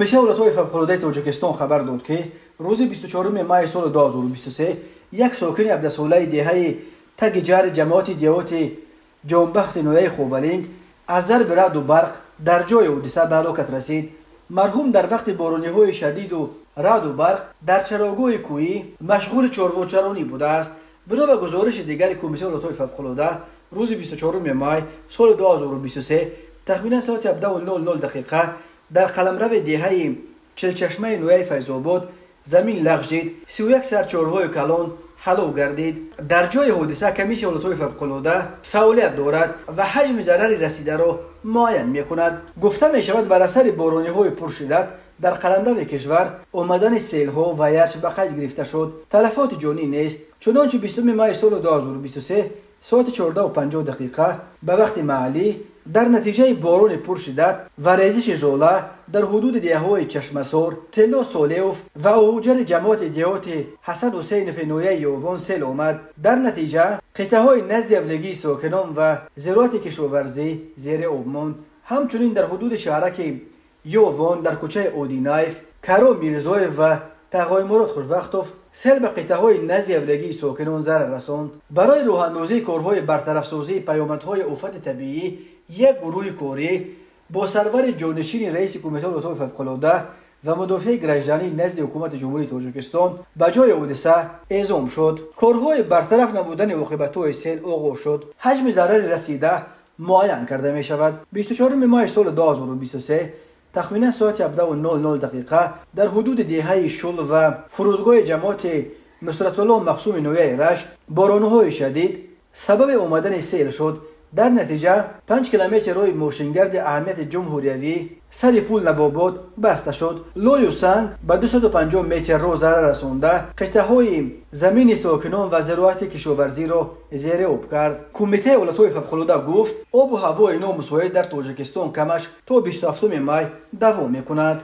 کمیته ولایت‌های فوق‌العاده تاجیکستان خبر داد که روز 24 مای سال 2023 یک ساکن عبدالسوله دهه تگ جار جماعت دیوت جانبخت نویه خوولینگ از ضرب رعد و برق در جای حادثه به هلاکت رسید. مرحوم در وقت بارانی‌های شدید و رعد و برق در چراگاه کویی مشغول چارواچرانی بوده است. بنا به گزارش دیگر کمیته ولایت‌های فوق‌العاده روز 24 مای سال 2023 تخمینا ساعت 17:00 دقیقه در قلمرو دهه چلچشمه نویه فیض‌آباد زمین لغزید. 31 سرچارهای کلان هلاک گردید. در جای حادثه کمیته ولایت‌های فوق‌العاده فعالیت دارد و حجم ضرر رسیده را معاین می‌کند. گفته می‌شود بر اثر بارانی‌های پرشدت در قلمرو کشور آمدن سیل‌ها و یخ به قید گرفته شد. تلفات جانی نیست. چنانچه 20 مای سال 2023 ساعت 14:50 دقیقه به وقت محلی در نتیجه باران پرشدت و ریزش ژوله در حدود دهه‌های چشمسار، تلا سالیوف و اوجر جماعت دیوت حسن حسین فنویه یووان سیل آمد. در نتیجه قطعه‌های نزد اولگی ساکنان و زراعت کشاورزی زیر آب ماند. همچنین در حدود شهرک یووان در کوچه اودینایف، کرو میرزایف و تقای مراد خوشوقتوف سیل به قطعه‌های نزد اولگی ساکنان ضرر رساند. برای راه اندازی کارهای برطرف سازی پیامدهای آفت طبیعی یک گروه کاری با سرور جانشین رئیس کمیته ولایت‌های فوق‌العاده و مدافع گرجدانی نزد حکومت جمهوری تاجیکستان به جای حادثه اعزام شد. کارهای برطرف نمودن عاقبت‌های سیل آغاز شد. حجم ضرر رسیده معاین کرده می شود. 24 مای سال 2023 تخمینا ساعت 17:00 دقیقه در حدود دهه شل و فرودگاه جماعت نصرت الله مقسوم نویه رشت باران‌های شدید سبب آمدن سیل شد. در نتیجه 5 کیلومتر راه ماشینگرد اهمیت جمهوریوی سر پول نواباد بسته شد. لوی و سنگ به 250 متر راه ضرر رسانده قطعه‌های زمین ساکنان و زراعت کشاورزی را زیر آب کرد. کمیته ولایت‌های فوق‌العاده گفت آب و هوای نامساعد در تاجیکستان کمش تا 27 مای دوام می‌کند.